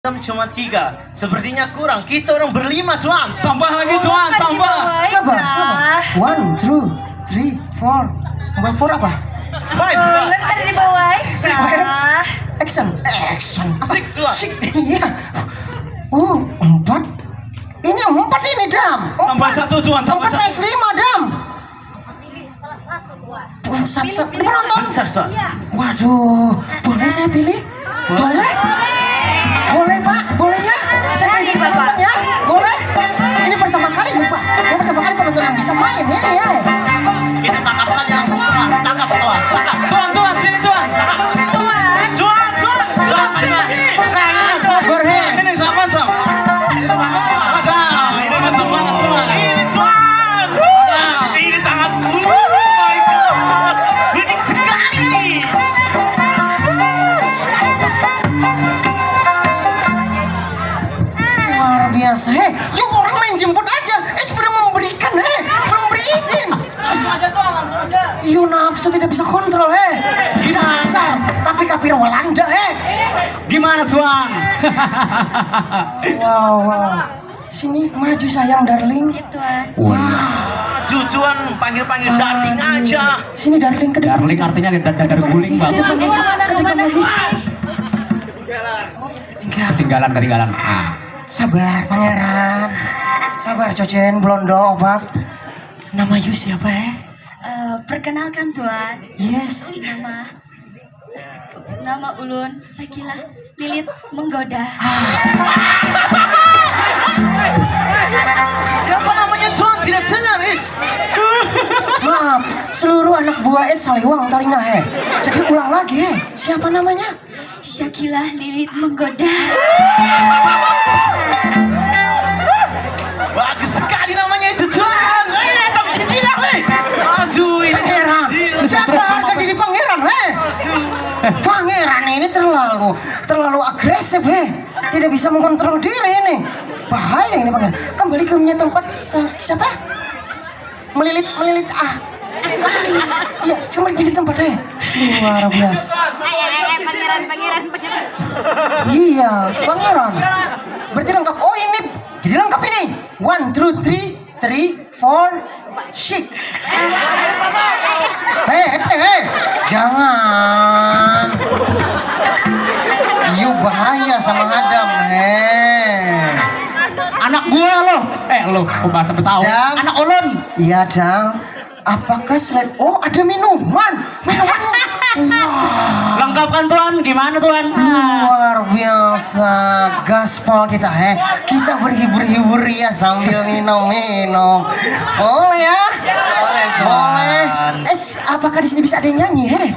Cuma 3, sepertinya kurang. Kita orang berlima, Tuan. Tambah lagi, Tuan, tambah. Sabar. 1, 2, 3, 4. Number 4 apa? 5, Bulan ada di bawah. Action. 6, Tuan. Iya. 4. Ini 4 ini, Dam. Tambah 1, Tuan, tambah 4 1. 5, Dam. Satu. Penonton. Besar, Tuan. Waduh, boleh saya pilih? Boleh? Boleh, Pak? Boleh ya? Saya pilih penonton ya? Boleh? Ini pertama kali ya, Pak? Ini pertama kali penonton yang bisa main ini ya? Kita tangkap saja langsung, Tuan. Tangkap, Tuan. Tangkap. Tuan, sini, Tuan. Tuan, sini. Sabar, he. Ini siapa, Sam? Wadah, ini macam banget, Tuan. Ini, Tuan. Ini sangat, oh my God. Bening sekali. Luar biasa, he. Yuk orang main jemput aja. Sudah memberikan, he. Memberi izin. Langsung aja, Tuan, langsung aja. Yuk nafsu tidak bisa kontrol, he. Dasar. Tapi kapir Walanda, he. Gimana, Tuan? Wow. Sini, maju sayang, darling. Siap Tuan. Tuan, panggil-panggil darling aja. Sini, darling, ke depan. Darling artinya dadar guling, Bang. Ke depan lagi. Ketinggalan. Nah. Sabar, pangeran. Sabar, Cocen, Blondo, Obas. Nama you siapa, Perkenalkan Tuan. Yes. Nama Ulun Sakila Lilit Menggoda. Siapa namanya, Tuan? Tidak dengar, Rich. Maaf, seluruh anak buah saliwang telinga, he. Jadi ulang lagi, he. Siapa namanya? Syakila Lilit Menggoda. Bagus sekali namanya itu, Tuan. Tapi gila, weh. Aduh, ini Pangeran. Jaga harga diri pangeran, he. Pangeran ini terlalu agresif, he. Tidak bisa mengontrol diri ini. Bahaya ini, pangeran. Kembali ke punya tempat siapa? Melilit. Iya, kembali ke tempat, he. Luar biasa. Pangeran. Iya, si pangeran. Berarti lengkap. Oh, ini jadi lengkap ini. 1, 2, 3, 4, shit. Hei, jangan. You bahaya sama Adam, Anak gua loh. Lo, bahasa Betawi. Dam. Anak ulun. Iya, Dang. Apakah selain ada minuman? Wah. Lengkapkan, Tuan. Gimana, Tuan? Luar biasa gaspol kita, he. Kita berhibur-hibur ya sambil minum. Boleh ya? Boleh. Apakah di sini bisa ada yang nyanyi, he?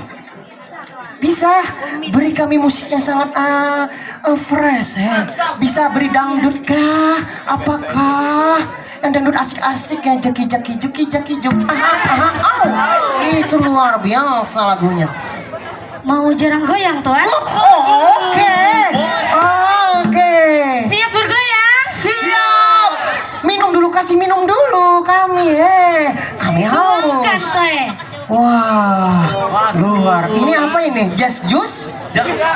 Bisa. Beri kami musik yang sangat fresh, he. Bisa beri dangdut kah? Apakah yang dangdut asik-asik yang jaki juk. Itu luar biasa lagunya. Mau jarang goyang Tuan? Oke. Siap bergoyang? Siap. Kasih minum dulu kami, Kami haus. Wah, luar. Ini apa ini? Just juice?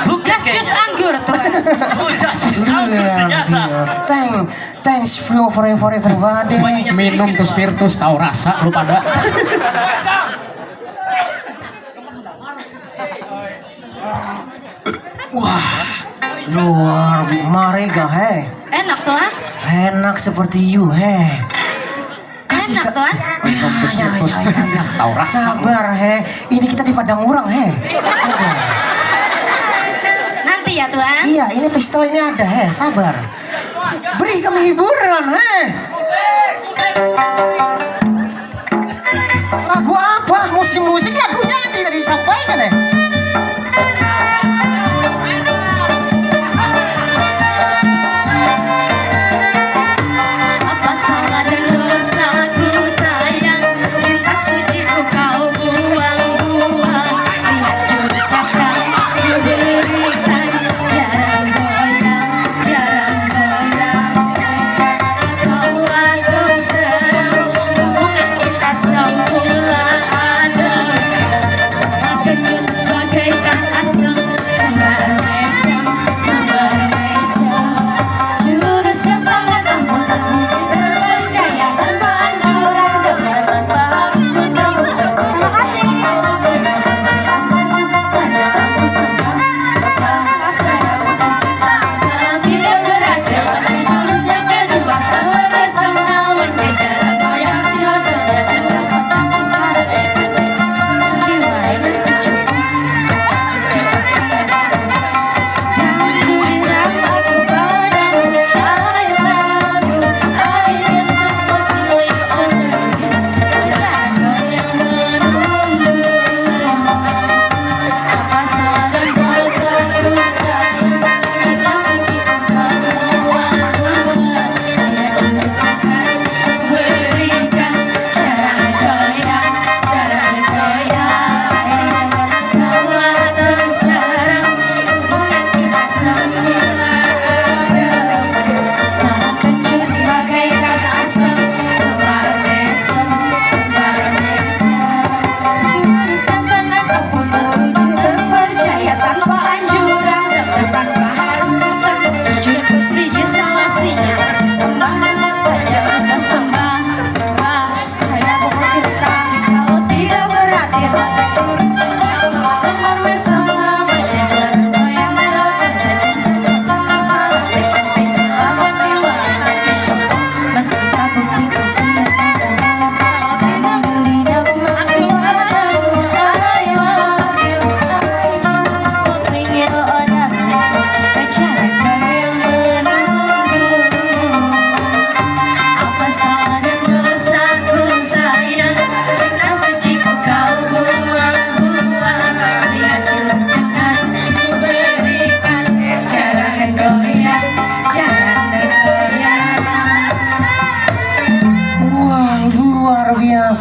Bukan Gas jus anggur Tuan. Oh, just Luar ternyata. biasa. Thanks for everybody. Minum tuh spiritus tahu rasa lu pada. Wah, luar Marega, Enak Tuan? Enak seperti you, Kasih Enak Tuan? Ya. Tahu rasa. Sabar, Ini kita di Padang Urang, Sabar. Nanti ya Tuan. Iya, ini pistol ini ada, sabar. Beri kami hiburan, Lagu apa? Musik lagunya tidak disampaikan, Apa salah dan dosaku sayang, cinta suciku kau buang-buang. Lihat jurus yang ku berikan, jarang goyang sejak kau adem serang.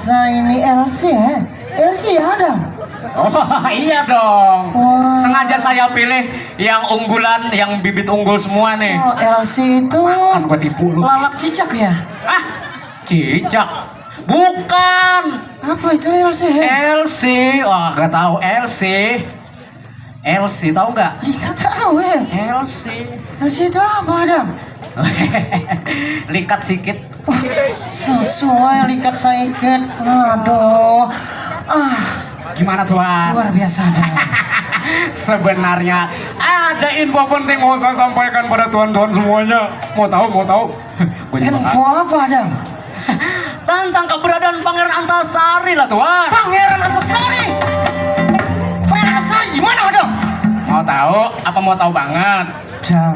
rasa ini LC LC ada. Oh iya dong. Wah. Sengaja saya pilih yang unggulan, yang bibit unggul semua nih. Oh, LC itu Kan gua tipu lu. lalak cicak ya? Ah, cicak. Bukan. Apa itu LC? LC. Wah, gak tahu LC. LC tahu nggak? Nggak tahu LC. LC itu apa Adam? Likat sikit. Sesuai likat saiket. Aduh. Gimana tuan? Luar biasa Adam. Sebenarnya ada info penting mau saya sampaikan pada tuan-tuan semuanya. Mau tahu? Gua juga Info apa Adam? tentang keberadaan Pangeran Antasari lah tuan. Pangeran Antasari. Pangeran Antasari gimana Adam? Mau tahu? Apa mau tahu banget? Adam,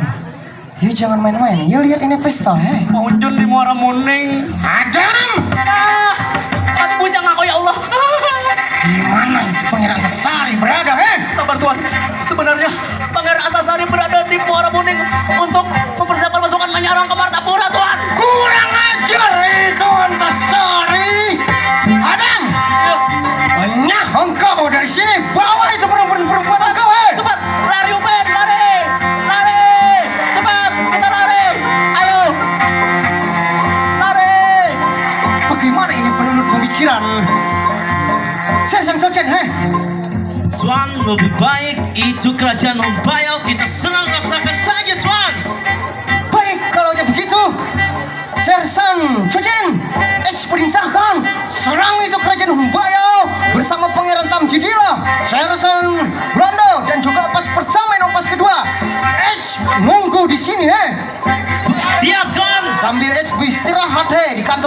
you jangan main-main. You lihat ini pesta Mau unjun di Muara Muning. Adam, Mati bujang aku ya Allah. di mana itu Pangeran Antasari berada Sabar tuan. Sebenarnya Pangeran Antasari berada di Muara Muning untuk mempersiapkan pasukan menyerang ke Martapura tuan. Kurang ajar itu Antasari. Adam, Ya, nyah engkau dari sini. Bawa itu perempuan engkau cepat lari Uben, lari. Cepat kita lari. Ayo. Lari. Bagaimana ini penurut pemikiran Sersan Sochen Tuan, lebih baik itu kerajaan Membayau kita serang rasakan saja Tuan. Baik kalau begitu Sersan Sochen perintahkan serang itu kerajaan Humbayau bersama Pangeran Tamjidila, Sersan Belanda dan juga pas persamaan pas kedua. Nunggu di sini Siap Tuan. sambil beristirahat di kantor